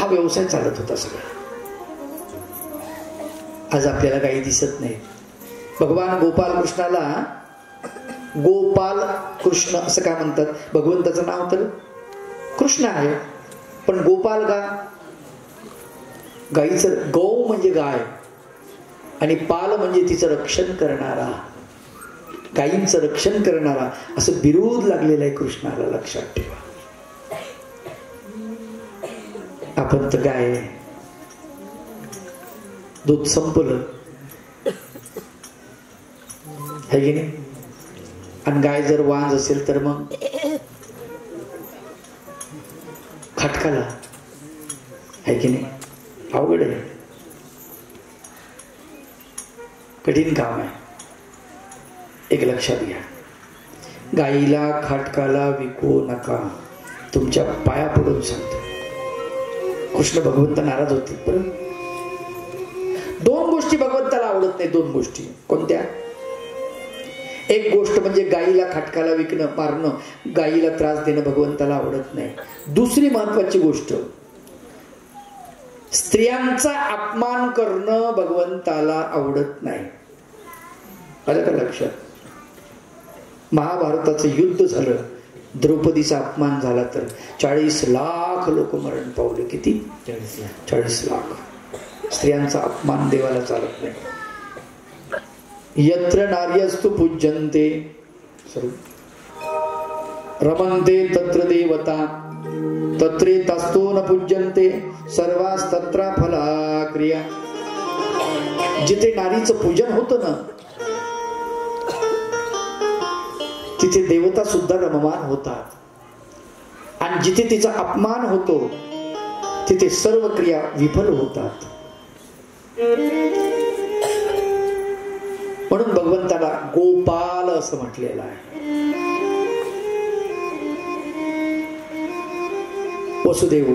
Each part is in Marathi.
व्यवसाय चालत होता सगळा. आज आपल्याला काही दिसत नाही. भगवान गोपाल कृष्णाला गोपाल कृष्ण असं का म्हणतात? भगवंताचं नाव तर कृष्ण आहे, पण गोपाल का? गाईचं, गौ म्हणजे गाय आणि पाल म्हणजे तिचं रक्षण करणारा, गायींचं रक्षण करणारा, असं बिरुद लागलेलं आहे कृष्णाला. लक्षात ठेवा. आपण तर गाय, दूध संपलं है की नाही? आणि गाय जर वांज असेल तर मग खटकाला, है की नाही? अवघड आहे, कठीण काम आहे. एक लक्षात घ्या, गाईला खाटकाला विकू नका, तुमच्या पाया पडून सांगतो. कृष्ण भगवंत नाराज होते. बरं, दोन गोष्टी भगवंताला आवडत नाही. दोन गोष्टी कोणत्या? एक गोष्ट म्हणजे गाईला खाटकाला विकणं, मारणं, गाईला त्रास देणं भगवंताला आवडत नाही. दुसरी महत्वाची गोष्ट, स्त्रियांचा अपमान करणं भगवंताला आवडत नाही. आलं का लक्षात? महाभारताचं युद्ध झालं, द्रौपदीचा अपमान झाला तर 40 लाख लोक मरण पावले. किती? 40 लाख. स्त्रियांचा अपमान देवाला चालत नाही. यत्र नार्यस्तु पूज्यन्ते रमन्ते तत्र देवता तत्रेतस्तो न पूज्यन्ते सर्वास्तत्र फला क्रिया. जिथे नारीचं पूजन होतं ना, तिथे देवता सुद्धा रममान होतात, आणि जिथे तिचा अपमान होतो तिथे सर्व क्रिया विफल होतात. म्हणून भगवंताला गोपाल असं म्हटलेलं आहे. वसुदेव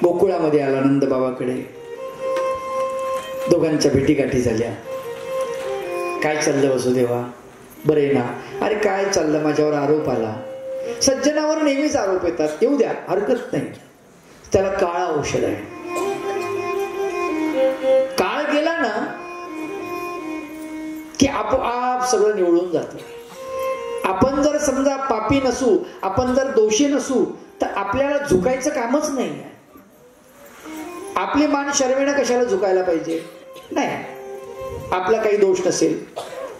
गोकुळामध्ये आला नंद बाबाकडे. दोघांच्या भेटीगाठी झाल्या. काय चाललं वसुदेवा? बरे ना? अरे काय चाललं, माझ्यावर आरोप आला. सज्जनावर नेहमीच आरोप येतात, येऊ द्या, हरकत नाही. त्याला काळा औषध आहे. काळ गेला ना की आपोआप सगळं निवळून जातं. आपण जर समजा पापी नसू, आपण जर दोषी नसू, तर आपल्याला झुकायचं कामच नाही. आपली मान शर्मेनं कशाला झुकायला पाहिजे? नाही. आपला काही दोष नसेल,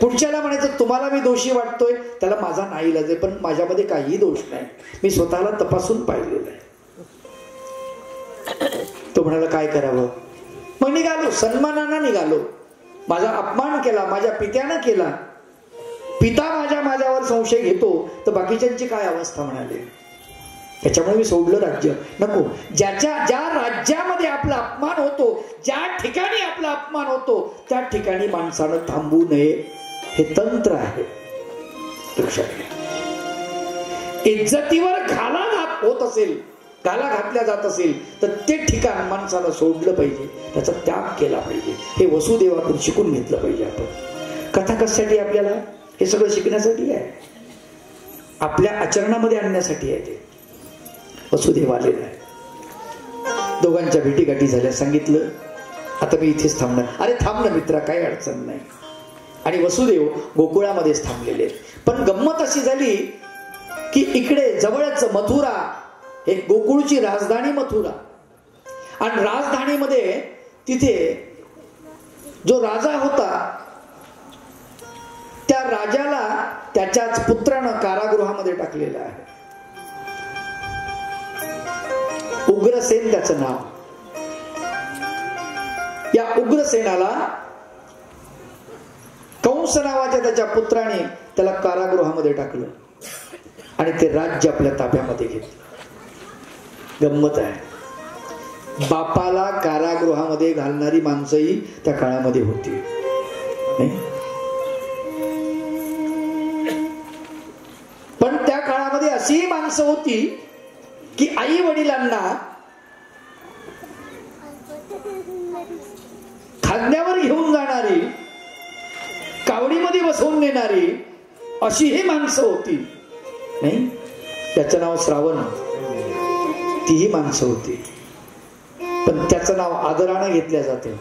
पुढच्याला म्हणायचं तुम्हाला मी दोषी वाटतोय, त्याला माझा नाईलाज आहे, पण माझ्यामध्ये काही दोष नाही, मी स्वतःला तपासून पाहिलेलं आहे. तो म्हणाला काय करावं? मग निघालो, सन्मानानं निघालो. माझा अपमान केला, माझ्या पित्यानं केला, पिता माझ्यावर संशय घेतो, तर बाकीच्यांची काय अवस्था म्हणाले. त्याच्यामुळे मी सोडलं राज्य. नको. ज्या राज्यामध्ये आपला अपमान होतो, ज्या ठिकाणी आपला अपमान होतो, त्या ठिकाणी माणसानं थांबू नये. हे तंत्र आहे. लक्षात घ्या. इज्जतीवर घाला होत असेल, घाला घातल्या जात असेल, तर ते ठिकाण माणसाला सोडलं पाहिजे, त्याचा त्याग केला पाहिजे. हे वसुदेवातून शिकून घेतलं पाहिजे आपण. कथा कशासाठी? आपल्याला हे सगळं शिकण्यासाठी आहे, आपल्या आचरणामध्ये आणण्यासाठी आहे. ते वसुदेव आलेला आहे. दोघांच्या भेटीगाठी झाल्या. सांगितलं आता मी इथेच थांबणार. अरे थांब ना मित्रा, काही अडचण नाही. आणि वसुदेव गोकुळामध्येच थांबलेले. पण गंमत अशी झाली की इकडे जवळच मथुरा, हे गोकुळची राजधानी मथुरा, आणि राजधानीमध्ये तिथे जो राजा होता, त्या राजाला त्याच्याच पुत्रानं कारागृहामध्ये टाकलेलं आहे. उग्रसेन त्याचं नाव. या उग्रसेनाला कंस नावाच्या त्याच्या पुत्राने त्याला कारागृहामध्ये टाकलं आणि ते राज्य आपल्या ताब्यामध्ये घेतलं. गंमत आहे. बापाला कारागृहामध्ये घालणारी माणसंही त्या काळामध्ये होती. पण त्या काळामध्ये अशी माणसं होती की आई वडिलांना खांद्यावर घेऊन जाणारी, कावडीमध्ये बसवून नेणारी अशी ही माणसं होती. नाही, त्याचं नाव श्रावण. तीही माणसं होती, पण त्याचं नाव आदरानं घेतलं जातं,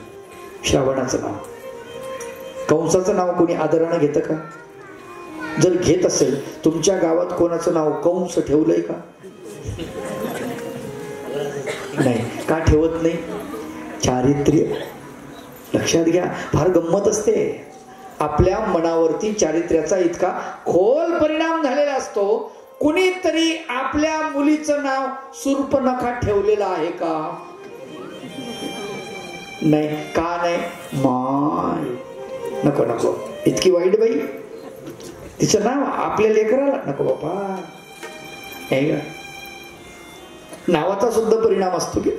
श्रावणाचं नाव. कंसाचं नाव कोणी आदरानं घेतं का? जर घेत असेल, तुमच्या गावात कोणाचं नाव कंस ठेवलंय का? नाही. का ठेवत नाही? चारित्र्य. लक्षात घ्या, फार गंमत असते. आपल्या मनावरती चारित्र्याचा इतका खोल परिणाम झालेला असतो. कुणीतरी आपल्या मुलीचं नाव शूर्पणखा ठेवलेलं आहे का? नाही. का नाही? माय नको नको, इतकी वाईट बाई, तिचं नाव आपल्या लेकराला नको बाबा. नावाचा सुद्धा परिणाम असतो की.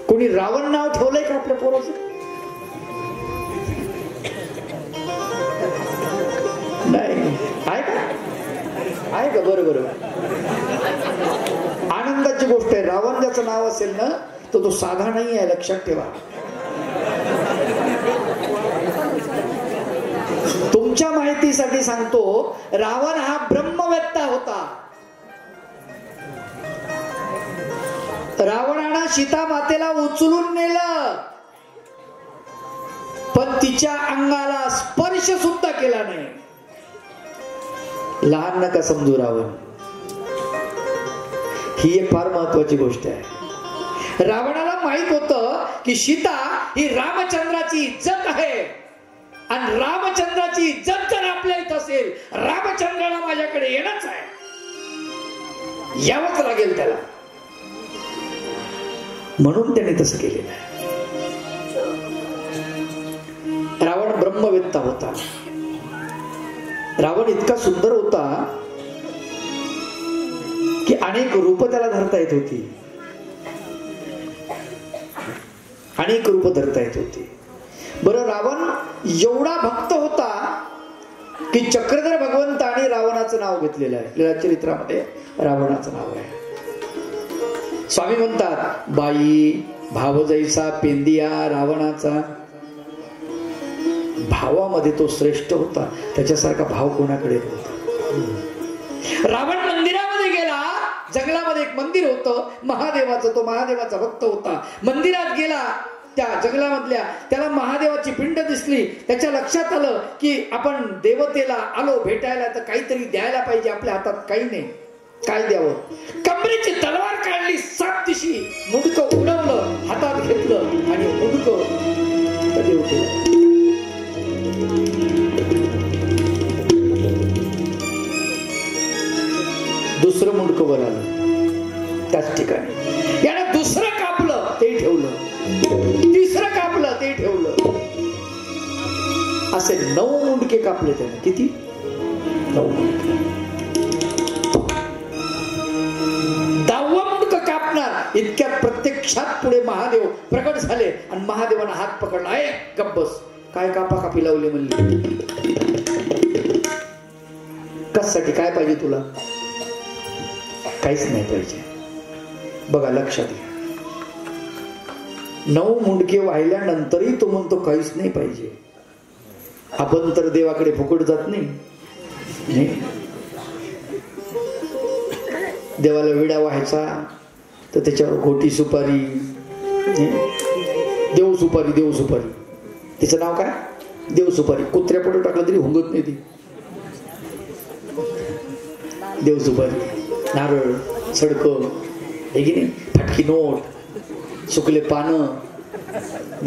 कोणी रावण नाव ठेवलंय का आपल्या पोराचं? नाही. आहे का? आहे का? बरोबर. आनंदाची गोष्ट आहे. रावण ज्याचं नाव असेल ना, तर तो साधा नाही आहे, लक्षात ठेवा. तुमच्या माहितीसाठी सांगतो, रावण हा ब्रह्मवेत्ता होता. रावणानं सीता मातेला उचलून नेलं, पण तिच्या अंगाला स्पर्श सुद्धा केला नाही. लहान नका समजू रावण. ही एक फार महत्वाची गोष्ट आहे. रावणाला माहित होतं की सीता ही रामचंद्राची इज्जत आहे, आणि रामचंद्राची इज्जत जर आपल्या इथं असेल, रामचंद्राला माझ्याकडे येणंच आहे, यावंच लागेल त्याला. म्हणून त्याने तसं केलेलं आहे. रावण ब्रह्मवेत्ता होता. रावण इतका सुंदर होता की अनेक रूप त्याला धरता येत होती. अनेक रूप धरता येत होती. बरं, रावण एवढा भक्त होता की चक्रधर भगवंताने रावणाचं नाव घेतलेलं आहे. लीळाचरित्रामध्ये रावणाचं नाव आहे. स्वामी म्हणतात, बाई भाव जैसा पेंदिया रावणाचा. भावामध्ये तो श्रेष्ठ होता, त्याच्यासारखा भाव कोणाकडे नव्हता. रावण मंदिरामध्ये गेला, जंगलामध्ये एक मंदिर होतं महादेवाचं, तो महादेवाचा भक्त होता. मंदिरात गेला, त्या जंगलामधल्या त्याला महादेवाची पिंड दिसली. त्याच्या लक्षात आलं की आपण देवतेला आलो भेटायला, तर काहीतरी द्यायला पाहिजे. आपल्या हातात काही नाही, काय द्यावं? कमरेची तलवार काढली, 7 दिशी मुंडकं उडवलं, हातात घेतलं आणि मुंडकं देव केलं. दुसरं मुंडकं वर आलं त्याच ठिकाणी. यानं दुसरं कापलं, ते ठेवलं. तिसरं कापलं, ते ठेवलं. असे 9 मुंडके कापले त्याने. किती? 9 मुंडके. 10वं मुंडकं कापणार इतक्यात प्रत्यक्षात पुढे महादेव प्रकट झाले आणि महादेवानं हात पकडला. आहे गब्बस, काय कापा कापी लावले म्हणली. कशासाठी? काय पाहिजे तुला? काहीच नाही पाहिजे. बघा, लक्षात घ्या. 9 मुंडके वाहिल्यानंतरही तो म्हणतो काहीच नाही पाहिजे. आपण तर देवाकडे फुकट जात नाही. देवाला विडा व्हायचा तर त्याच्यावर घोटी सुपारी, देव सुपारी. देव सुपारी, तिचं नाव काय? देव सुपारी. कुत्र्या पुढे टाकलं तरी हुंगत नाही ती. देव सुपारी, नारळ, सडकं, हे की नाही, फटकी नोट, सुकले पानं.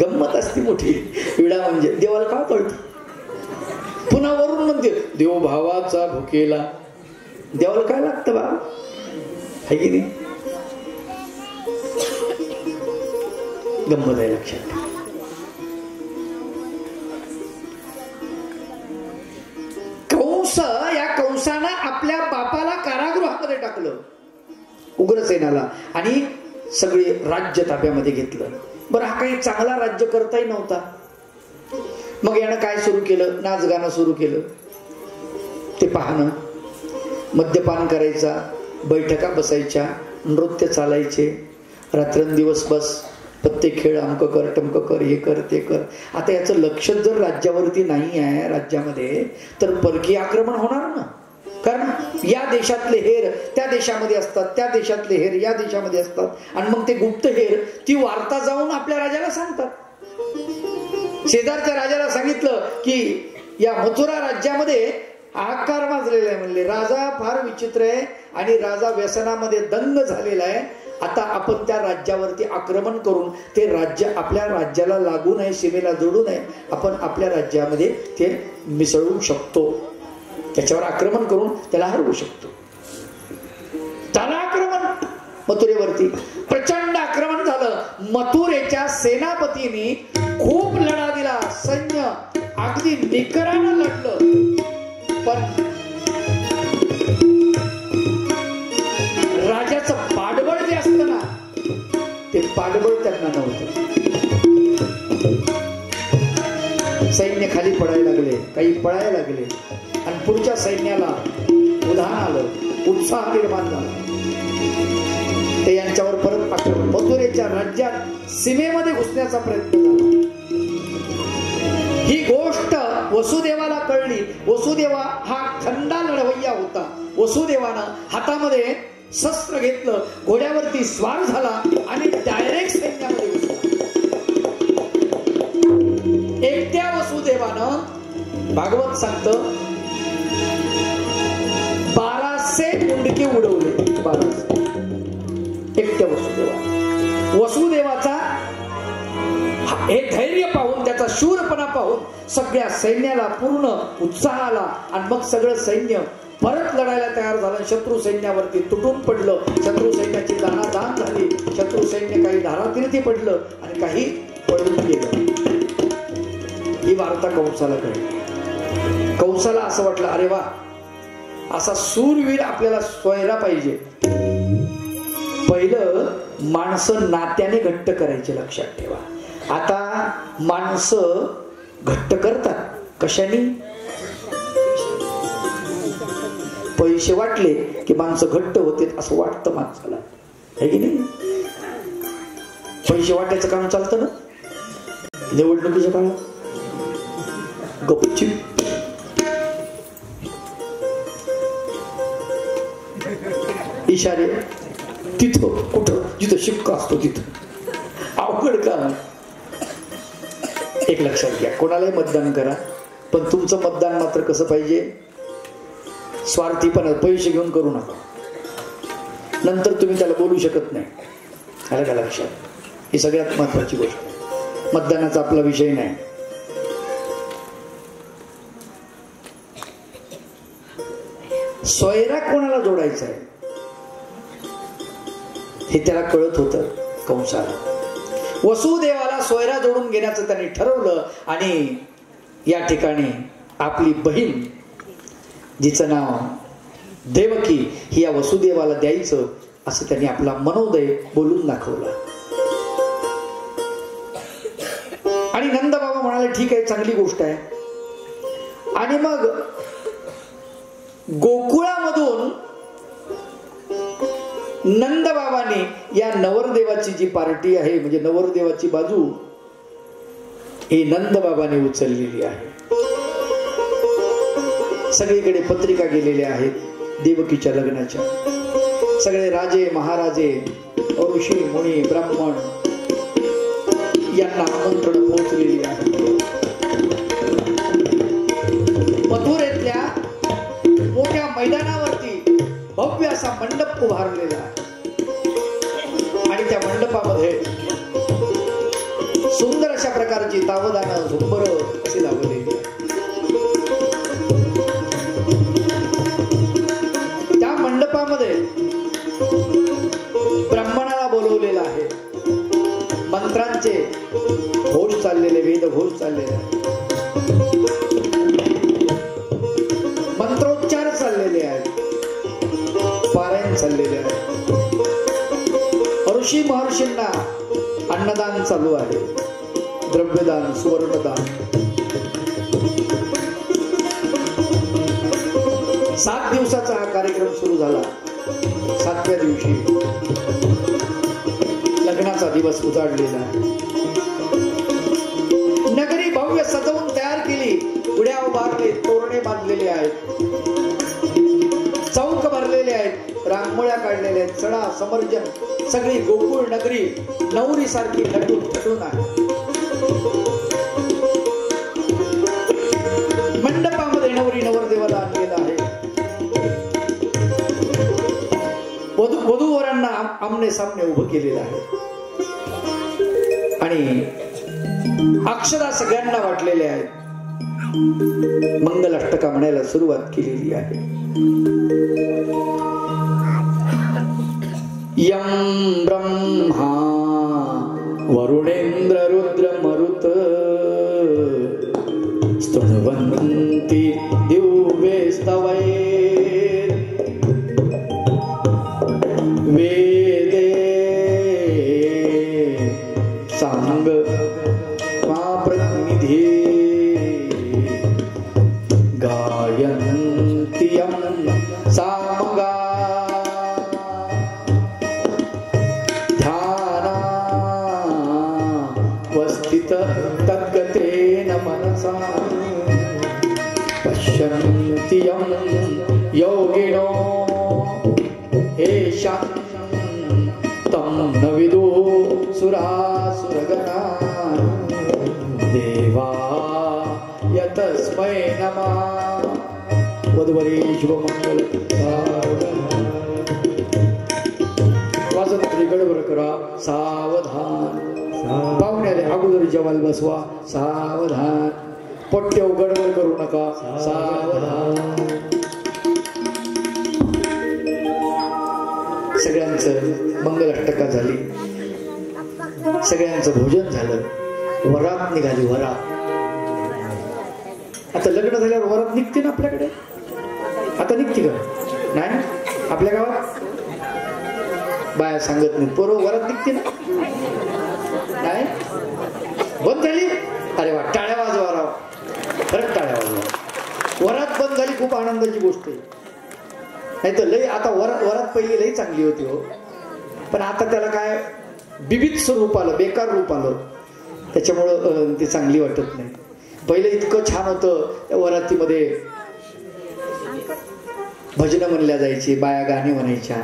गंमत असती मोठी. विडा म्हणजे देवाला काय कळतं? पुन्हा वरून म्हणते देव भावाचा भुकेला. देवाला काय लागतं बा? है की नाही? गंमत आहे, लक्षात. कंस, या कंसानं आपल्या बापाला कारागृहामध्ये टाकलं, उग्रसेनाला, आणि सगळे राज्य ताब्यामध्ये घेतलं. बरं, हा काही चांगला राज्य करताही नव्हता. मग यानं काय सुरू केलं? नाच गाणं सुरू केलं. ते पाहणं, मद्यपान करायचा, बैठका बसायच्या, नृत्य चालायचे, रात्रंदिवस बस, पत्ते खेळ, अमक कर, टमक कर, हे कर, ते कर. आता याचं लक्ष जर राज्यावरती नाही आहे, राज्यामध्ये, तर परकीय आक्रमण होणार ना. कारण या देशातले हेर त्या देशामध्ये असतात, त्या देशातले हेर या देशामध्ये असतात, आणि मग ते गुप्त हेर ती वार्ता जाऊन आपल्या राजाला सांगतात. शेजारच्या राजाला सांगितलं की या मथुरा राज्यामध्ये हाहाकार माजलेला आहे. म्हणले राजा फार विचित्र आहे आणि राजा व्यसनामध्ये दंग झालेला आहे. आता आपण त्या राज्यावरती आक्रमण करून ते राज्य आपल्या राज्याला लागू नये, सीमेला जोडू नये, आपण आपल्या राज्यामध्ये ते मिसळू शकतो. त्याच्यावर आक्रमण करून त्याला हरवू शकतो. त्याला आक्रमण मथुरेवरती प्रचंड आक्रमण झालं. मथुरेच्या सेनापतींनी खूप लढा दिला. सैन्य अगदी निकरानं लढलं, पण राजाचं पाठबळ जे असतं ना, ते पाठबळ त्यांना नव्हतं. सैन्य खाली पडायला लागले, काही पळायला लागले, आणि पुढच्या सैन्याला उधाण आलं, उत्साह निर्माण झाला. ते यांच्यावर परत आक्रमण, मथुरेच्या राज्यात सीमेमध्ये घुसण्याचा प्रयत्न झाला. ही गोष्ट वसुदेवाला कळली. वसुदेवा हा खंडा लढवय्या होता. वसुदेवानं हातामध्ये शस्त्र घेतलं, घोड्यावरती स्वार झाला आणि डायरेक्ट सैन्यामध्ये घुसला. एकट्या वसुदेवानं, भागवत सांगतं, 1200 मुंडके उडवले. 1200 एकट्या वसुदेवा. वसुदेवाचा हे धैर्य पाहून, त्याचा शूरपणा पाहून सगळ्या सैन्याला पूर्ण उत्साह आला, आणि मग सगळं सैन्य परत लढायला तयार झालं. शत्रू सैन्यावरती तुटून पडलं. शत्रू सैन्याची दाणादाण झाली. शत्रू सैन्य काही धारातीर्थी पडलं आणि काही पळून गेलं. ही वार्ता कंसाला कळली. कंसाला असं वाटलं, अरे वा, असा सूरवीर आपल्याला सोयरा पाहिजे. पहिलं माणसं नात्याने घट्ट करायचे, लक्षात ठेवा. आता माणसं घट्ट करतात कशाने? पैसे वाटले की माणसं घट्ट होते असं वाटतं माणसाला, है की नाही? पैसे वाटायचं काम चालतं ना निवडणुकीच्या काळात. गपचिप इशारे, तिथं कुठं जिथं शिक्का असतो तिथं. अवघड काम. एक लक्षात घ्या, कोणालाही मतदान करा, पण तुमचं मतदान मात्र कसं पाहिजे? स्वार्थीपणा, पैसे घेऊन करू नका. नंतर तुम्ही त्याला बोलू शकत नाही. आलं का लक्षात? ही सगळ्यात महत्वाची गोष्ट. मतदानाचा आपला विषय नाही. सोयरा कोणाला जोडायचा आहे हे त्याला कळत होतं कंसाला. वसुदेवाला सोयरा जोडून घेण्याचं त्यांनी ठरवलं, आणि या ठिकाणी आपली बहीण, जिचं नाव देवकी, ही या वसुदेवाला द्यायचं असं त्यांनी आपला मनोदय बोलून दाखवला. आणि नंदबाबा म्हणाले, ठीक आहे, चांगली गोष्ट आहे. आणि मग गोकुळामधून नंदबाबाने या नवरदेवाची जी पार्टी आहे, म्हणजे नवरदेवाची बाजू, ही नंदबाबाने उचललेली आहे. सगळीकडे पत्रिका गेलेल्या आहेत देवकीच्या लग्नाच्या. सगळे राजे महाराजे, ऋषी मुनी, ब्राह्मण यांना आमंत्रण पोहोचलेली आहे. मथुरेतल्या मोठ्या मैदानावरती भव्य असा मंडप उभारलेला आहे, आणि त्या मंडपामध्ये सुंदर अशा प्रकारची तावदानं, झुंबर अशी लावलेली आहे. त्या मंडपामध्ये ब्राह्मणाला बोलवलेला आहे. मंत्रांचे घोष चाललेले, वेद घोष चाललेले, मंत्रोच्चार चाललेले आहेत, पारायण चाललेले आहे. ऋषी महर्षींना अन्नदान चालू आहे, द्रव्यदान, सुवर्णदान. 7 दिवसाचा हा कार्यक्रम सुरू झाला. 7व्या दिवशी लग्नाचा दिवस उजाडलेला आहे. नगरी भव्य सजवून तयार केली. गुढ्या उभारले, तोरणे बांधलेले आहेत. रांगोळ्या काढलेल्या आहेत, सडा समर्जन, सगळी गोकुळ नगरी नवरी सारखी नटून आहे. मंडपामध्ये नवरी नवरदेवाला आणलेला आहे. वधूवरांना आमने सामने उभं केलेलं आहे आणि अक्षरा सगळ्यांना वाटलेल्या आहेत. मंगल अष्टका म्हणायला सुरुवात केलेली आहे. यं ब्रह्मा वरुणेंद्र रुद्र मरुत स्तुवन्ति दिव्ये स्तवैर् वेदे सांग प्रतिनिधि गायन्त्यं सामगा ध्याना वस्थित तद्गतेन मनसा पश्यन्त्यं योगिनो येषां तं न विदु सुरासुरगणा देवाय तस्मै नमः. वधूवरी शुभमंगल वाजंत्री गडबड करा सावधान. पाहुण्याला अगोदर जेवायला बसवा सावधान. पट्ट्याव गडबड करू नका सावधान. सगळ्यांचं मंगल अष्टका झाली, सगळ्यांचं भोजन झालं, वरात निघाली. वरात आता लग्न झाल्यावर वरात निघते ना आपल्याकडे. आता निघते का नाही? आपल्या गावात बाया सांगत नाही, पोरं वरात निघते ना नाही? बंद झाली. अरे वा, टाळ्या वाजवा राव, खरंच टाळ्या वाजवा. वरात बंद झाली, खूप आनंदाची गोष्ट आहे. नाही तर लई आता वरात पहिली लई चांगली होती हो, पण आता त्याला काय बिभत्स रूप आलं, बेकार रूप आलं, त्याच्यामुळं ती चांगली वाटत नाही. पहिलं इतकं छान होतं. त्या वरातीमध्ये भजनं म्हणल्या जायची, बाया गाणी म्हणायच्या,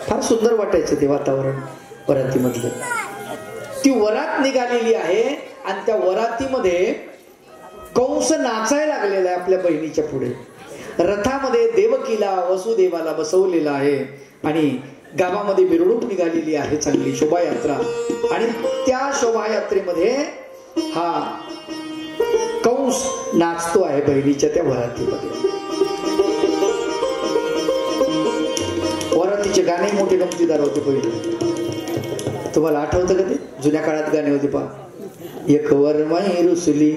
फार सुंदर वाटायचं ते वातावरण वरातीमधलं. ती वरात निघालेली आहे आणि त्या वरातीमध्ये कंस नाचायला लागलेला आहे आपल्या बहिणीच्या पुढे. रथामध्ये देवकीला वसुदेवाला बसवलेला आहे आणि गावामध्ये मिरवणूक निघालेली आहे, चांगली शोभायात्रा. आणि त्या शोभायात्रेमध्ये हा कंस नाचतो आहे बहिणीच्या त्या वरातीमध्ये. वरातीचे गाणे मोठे गमतीदार होते पहिले. तुम्हाला आठवतं का ते? जुन्या काळात गाणे होते पहा. एक वरमाई रुसली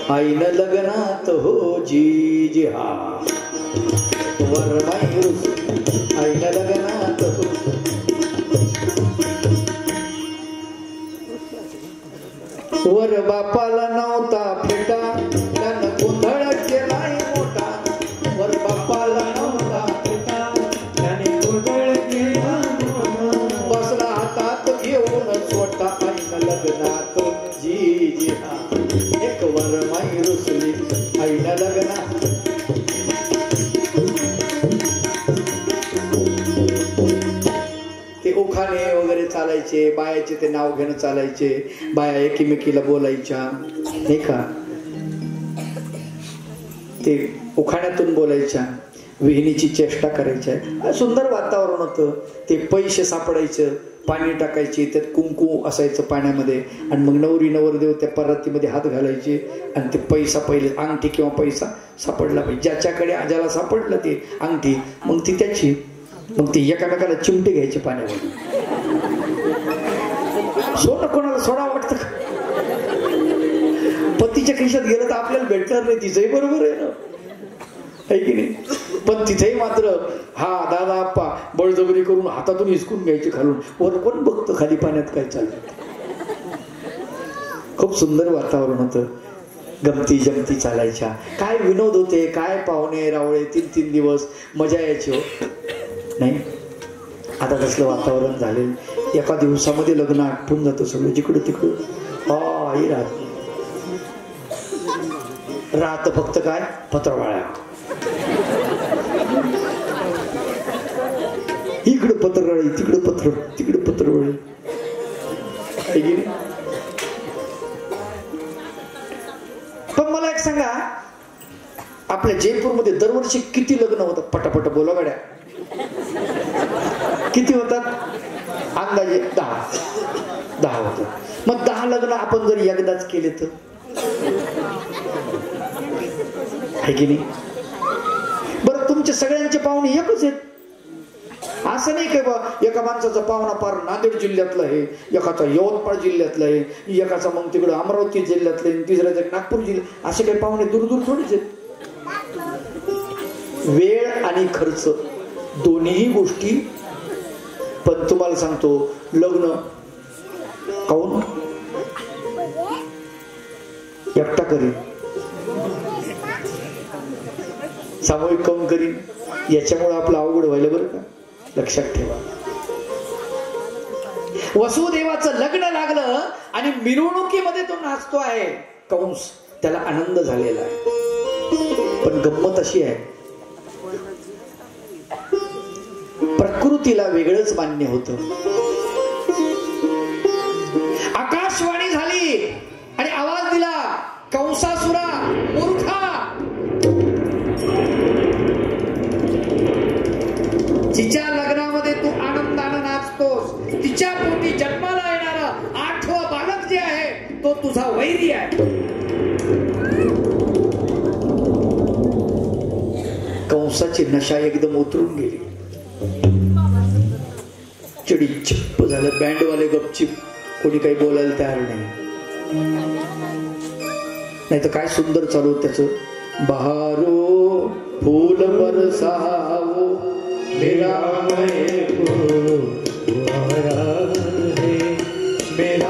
आईन लग्नात हो जी जी हा. वरमाई रुसली आईन लग्नात हो. वर बापाला नव्हता फेटा, त्यानं गोंधळ केलाय मोठा. वर बापाला नव्हता फेटा, त्याने गोंधळ केला मोठा. बसला हातात घेऊन स्वतः आईन लग्नात जी जी हा. एक वरमाई रुसली आईन लग्नात. ते उखाणे वगैरे चालायचे, बायाचे ते नाव घेणं चालायचे, बाया एकीमेकीला बोलायच्या नाही का. ते उखाण्यातून बोलायच्या, विहिणीची चेष्टा करायच्या. सुंदर वातावरण होतं. ते पैसे सापडायचं, पाणी टाकायचे, त्यात कुंकू असायचं पाण्यामध्ये आणि मग नवरी नवरदेव त्या परातीमध्ये हात घालायचे आणि ते पैसा पहिले अंगठी किंवा पैसा सापडला पाहिजे. ज्याच्याकडे ज्याला सापडलं ते अंगठी मग ती त्याची. मग ती एकामेकाला चिमटे घ्यायचे पाण्यामध्ये. सोनं कोणाला सोडा वाटतं का? पतीच्या खिशात गेलं तर आपल्याला भेटणार नाही. तिचंही बरोबर आहे ना, आहे की नाही? पण तिथेही मात्र हा दादा आप्पा बळजबरी करून हातातून हिसकून घ्यायचे खालून. वर कोण बघतं खाली पाण्यात काय चाललं. खूप सुंदर वातावरण होतं. गमती जमती चालायच्या. काय विनोद होते, काय पाहुणे रावळे. 3-3 दिवस मजा यायची हो नाही. आता तसलं वातावरण झाले. एका दिवसामध्ये लग्न आटपून जातं सगळं, जिकडं तिकडं. आई राहत फक्त काय पत्रवाळ्या. पत्रराळी, तिकडे पत्र, तिकडे पत्रवळी. पण मला एक सांगा, आपल्या जयपूरमध्ये दरवर्षी किती लग्न होतात? पटापट बोला गाड्या. किती होतात? अंदाजे 10 होतात. मग 10 लग्न आपण जर एकदाच केले तर आहे की नाही? बरं, तुमचे सगळ्यांचे पाहुणे एकच आहेत. असं नाही की बा एका माणसाचा पाहुणा पार नांदेड जिल्ह्यातला आहे, एकाचा यवतमाळ जिल्ह्यातला आहे, एकाचा मग तिकडं अमरावती जिल्ह्यातला आहे, तिसऱ्याचा नागपूर जिल्ह्यात. असे काही पाहुणे दूर दूर थोडेच आहेत. वेळ आणि खर्च दोन्ही गोष्टी. पण तुम्हाला सांगतो, लग्न काऊन एकटा करीन, सामूहिक काऊन करीन? याच्यामुळे आपलं अवघड व्हायला. बरं का, लक्षात ठेवा. वसुदेवाचं लग्न लागलं आणि मिरवणुकीमध्ये तो नाचतो आहे कंस, त्याला आनंद झालेला आहे. पण गंमत अशी आहे, प्रकृतीला वेगळंच मान्य होतं. आकाशवाणी झाली आणि आवाज दिला, कंसासुरा मूर्खा, जिच्या लग्नामध्ये तू आनंदानं नाचतोस, तिच्या पोटी जन्माला येणारा 8वा बालक जे आहे तो तुझा वैरी आहे. कंसाची नशा एकदम उतरून गेली. चिडी चिप्प झालं. बँडवाले गपचिप, कोणी काही बोलायला तयार नाही तर काय सुंदर चालू त्याच. बहारो फूल बरसावो मेरा मेरा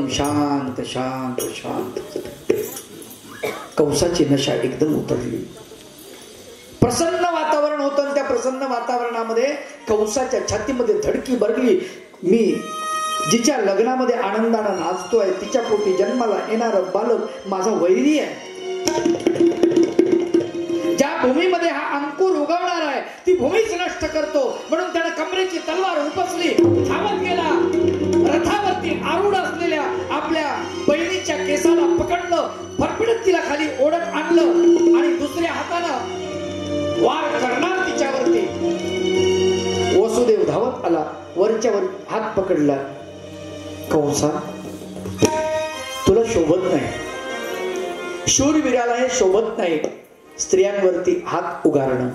शांत शांत शांत. कंसाची नशा एकदम उतरली. प्रसन्न वातावरण होतं. त्या प्रसन्न वातावरणामध्ये कंसाच्या छातीमध्ये धडकी भरली. मी जिच्या लग्नामध्ये आनंदानं नाचतोय, तिच्या पोटी जन्माला येणारा बालक माझा वैरी आहे. ज्या भूमीमध्ये हा अंकुर उगवणार आहे ती भूमीच नष्ट करतो. म्हणून त्याने कमरेची तलवार उपसली, धावत गेला. रथावरती आरूढ असलेल्या आपल्या बहिणीच्या केसाला पकडलं, फरफडत तिला खाली ओढत आणलं आणि दुसऱ्या हातानं वार करणार तिच्यावरती. वसुदेव धावत आला, वरच्यावर हात पकडला. कंसा, तुला शोभत नाही, शूरवीराला हे शोभत नाही स्त्रियांवरती हात उगारणं.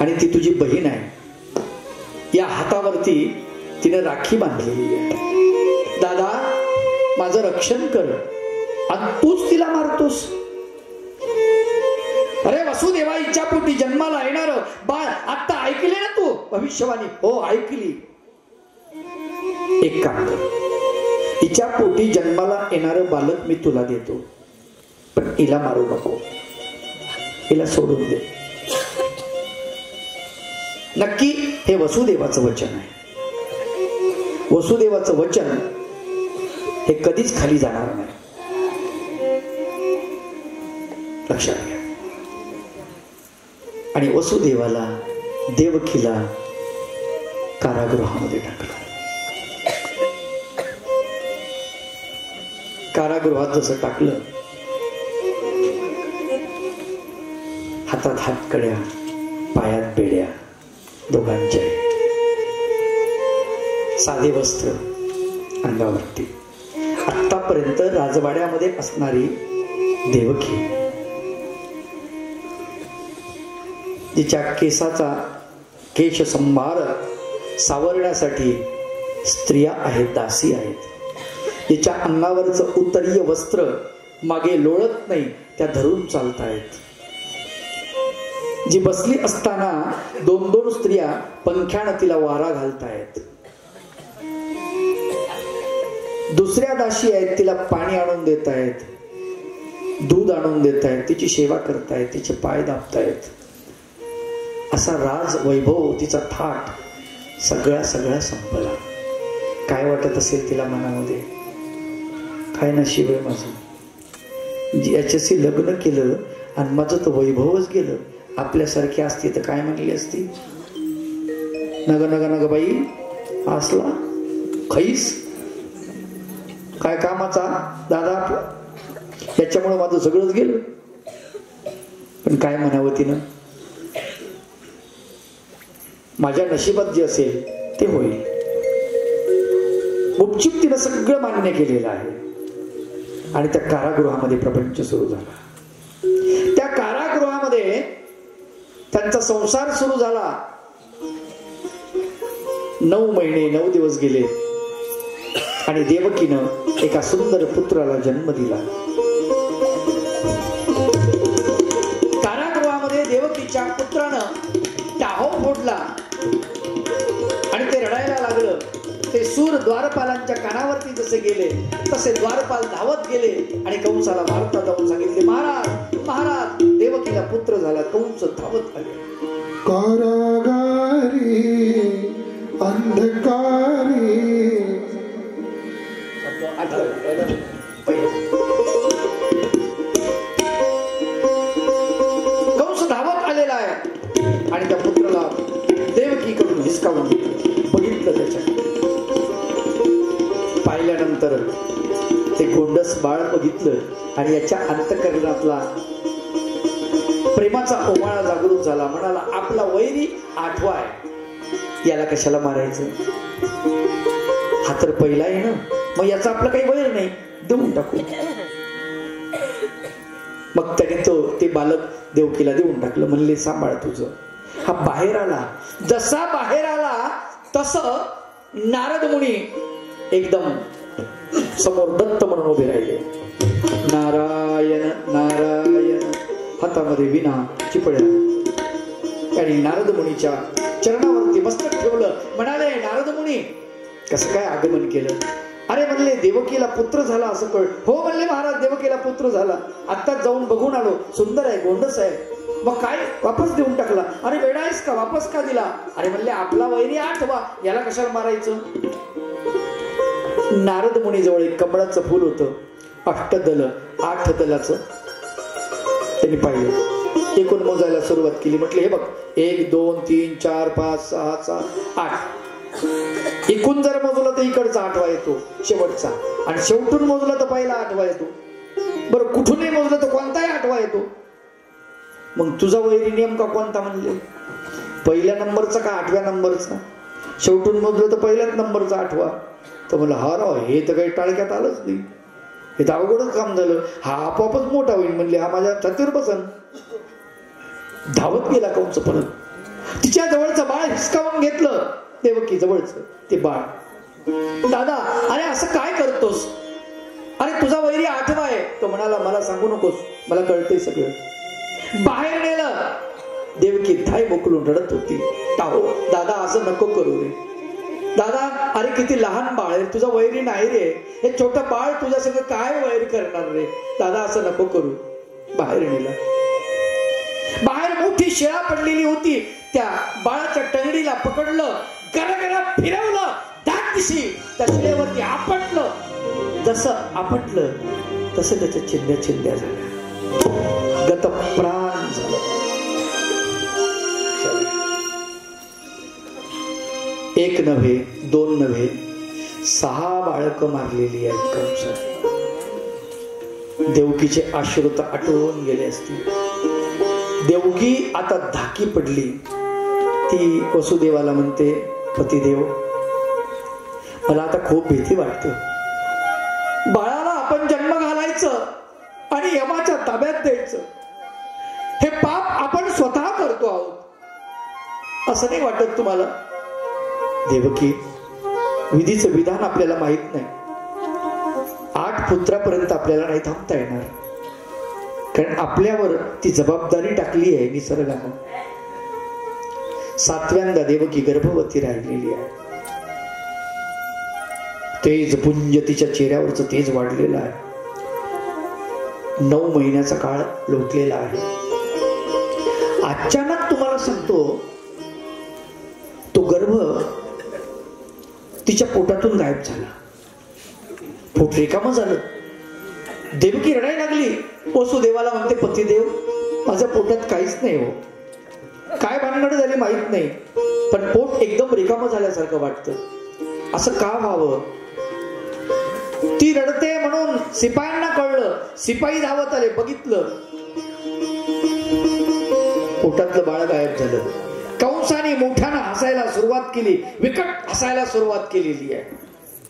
आणि ती तुझी बहीण आहे, या हातावरती तिने राखी बांधलेली आहे. दादा, माझं रक्षण कर, आणि तूच तिला मारतोस. अरे वसुदेवा, हिच्या पोटी जन्माला येणार बाळ आता ऐकले ना तू भविष्यवाणी? हो ऐकली. एक काम कर, हिच्या पोटी जन्माला येणार बालक मी तुला देतो, पण हिला मारू नको, हिला सोडून दे. नक्की हे वसुदेवाचं वचन आहे. वसुदेवाचं वचन हे कधीच खाली जाणार नाही, लक्षात घ्या. आणि वसुदेवाला, देवकीला कारागृहामध्ये टाकलं. कारागृहात जसं टाकलं, हातात हातकड्या, पायात बेड्या, दोघांच्या साधे वस्त्र अंगावरती. आतापर्यंत राजवाड्यामध्ये असणारी देवकी, जिच्या केसाचा केश संभार सावरण्यासाठी स्त्रिया आहेत, दासी आहेत, जिच्या अंगावरचं उत्तरीय वस्त्र मागे लोळत नाही, त्या धरून चालतायत. जी बसली असताना दोन दोन स्त्रिया पंख्यानं तिला वारा घालतायत. दुसऱ्या दासी आहेत, तिला पाणी आणून देत आहेत, दूध आणून देत आहेत, तिची सेवा करतायत, तिचे पाय दाबतायत. असा राज वैभव, तिचा थाट सगळा संपला. काय वाटत असेल तिला मनामध्ये, काय नशीब आहे माझं, याच्याशी लग्न केलं आणि माझं तर वैभवच गेलं. आपल्यासारखी असती तर काय म्हणली असती, नग नग नग बाई असला खैस काय कामाचा दादा, याच्यामुळे माझं सगळंच गेलं. पण काय म्हणावं तिनं, माझ्या नशिबात जे असेल ते होईल. गुपचूप तिनं सगळं मान्य केलेलं आहे. आणि त्या कारागृहामध्ये प्रपंच सुरू झाला. त्या कारागृहामध्ये त्यांचा संसार सुरू झाला. 9 महिने 9 दिवस गेले आणि देवकीनं एका सुंदर पुत्राला जन्म दिला. कारागृहामध्ये देवकीच्या पुत्रानं टाहो फोडला आणि ते रडायला लागलं. ते सूर द्वारपालांच्या कानावरती जसे गेले तसे द्वारपाल धावत गेले आणि कंसाला वार्ता जाऊन सांगितले, महाराज महाराज देवकीला पुत्र झाला. कंस धावत आले. कारागारी अंधकारी कंस धावत आलेला आहे आणि त्या पुत्राला देवकीकडून हिसकावून बघितलं. त्याच्या पाहिल्यानंतर ते गोंडस बाळ बघितलं आणि याच्या अंतःकरणातला प्रेमाचा ओमाळा जागृत झाला. म्हणाला, आपला वैरी आठवाय, याला कशाला मारायचं, हा तर पहिला आहे ना, मग याचा आपलं काही वैर नाही, देऊन टाकू. मग त्याने ते बालक देवकीला देऊन टाकलं. म्हणले, सांभाळ तुझं. हा बाहेर आला. जसा बाहेर आला तसं नारद मुनी एकदम समोर दत्त म्हणून उभे राहिले. नारायण नारायण, हातामध्ये विना चिपळ्या. आणि नारद मुनीच्या चरणावरती मस्तक ठेवलं. म्हणाले, नारद मुनी कसं काय आगमन केलं. अरे म्हणले, देवकीला पुत्र झाला असं कळ. हो म्हणले महाराज, देवकीला पुत्र झाला, आत्ताच जाऊन बघून आलो, सुंदर आहे, गोंडस आहे. मग काय वापस देऊन टाकला. अरे वेडा आहेस का, वापस का दिला. अरे म्हणले, आपला वैरी आठवा, याला कशाला मारायचं. नारद मुनी जवळ एक कमळाचं फुल होतं, 8 दलाचं. त्यांनी पाहिलं, एकूण मोजायला सुरुवात केली. म्हटले, हे बघ, 1 2 3 4 5 6 7 8. एकूण जर मोजलं तर इकडचा 8वा येतो शेवटचा, आणि शेवटून मोजलं तर पहिला 8वा येतो. बरं, कुठूनही मोजलं तर कोणताही 8वा येतो. मग तुझा वैरी नेमका कोणता म्हणले, पहिल्या नंबरचा का 8व्या नंबरचा. शेवटून मोजलं तर पहिल्याच नंबरचा 8वा. तर म्हणलं, हा राव, हे तर काही टाळक्यात आलंच नाही, हे तर अवघडच काम झालं, हा आपोआपच मोठा होईल. म्हणले, हा माझ्या छातीवर बसन. धावत गेला कंस परत. तिच्या जवळचं बाळ हिसकावून घेतलं, देवकी जवळचं ते बाळ. दादा, अरे असं काय करतोस, अरे तुझा वैरी 8वा आहे. तो म्हणाला, मला सांगू नकोस, मला कळतंय सगळं. बाहेर नेलं. देवकी धाय मोकलून रडत होती. टाहो, दादा असं नको करू रे. दादा, अरे किती लहान बाळ आहे, तुझा वैरी नाही रे, हे छोटं बाळ तुझ्या सगळं काय वैर करणार रे. दादा असं नको करू. बाहेर नेला. बाहेर मोठी शिळा पडलेली होती, त्या बाळाच्या टंगडीला पकडलं, गरागरा फिरवलं, दाट दिशी त्या शिळेवरती आपटलं. जसं आपटलं तसं त्याच्या चिंध्या चिंध्या झाल्या, गतप्राण झालं. 1 नव्हे 2 नव्हे 6 बाळकं मारलेली आहेत कंसाने. देवकीचे अश्रू तर आटळून गेले असतील. देवकी आता धाकी पडली. ती वसुदेवाला म्हणते, पतिदेव, मला आता खूप भीती वाटते. बाळाला आपण जन्म घालायचं आणि यमाच्या ताब्यात द्यायचं, हे पाप आपण स्वतः करतो आहोत, असं नाही वाटत तुम्हाला. देवकी, विधीचं विधान आपल्याला माहित नाही. 8 पुत्रापर्यंत आपल्याला नाही थांबता येणार. कारण आपल्यावर ती जबाबदारी टाकली आहे निसर्गानं. 7व्यांदा देवकी गर्भवती राहिलेली आहे. तेज पुंज तिच्या चेहऱ्यावरच तेज वाढलेलं आहे. 9 महिन्याचा काळ लोटलेला आहे. अचानक तुम्हाला सांगतो तो गर्भ तिच्या पोटातून गायब झाला. पोट रिकामं झालं. देवकी रडायला लागली. वसुदेवाला म्हणते, पतिदेव माझ्या पोटात काहीच नाही हो. काय भानगड झाली माहित नाही, पण पोट एकदम रिकामं झाल्यासारखं वाटतं. असं का व्हावं? ती रडते म्हणून शिपायांना कळलं. शिपाई धावत आले. बघितलं पोटातलं बाळ गायब झालं. कंसाने मोठ्यानं हसायला सुरुवात केली. विकट हसायला सुरुवात केलेली आहे.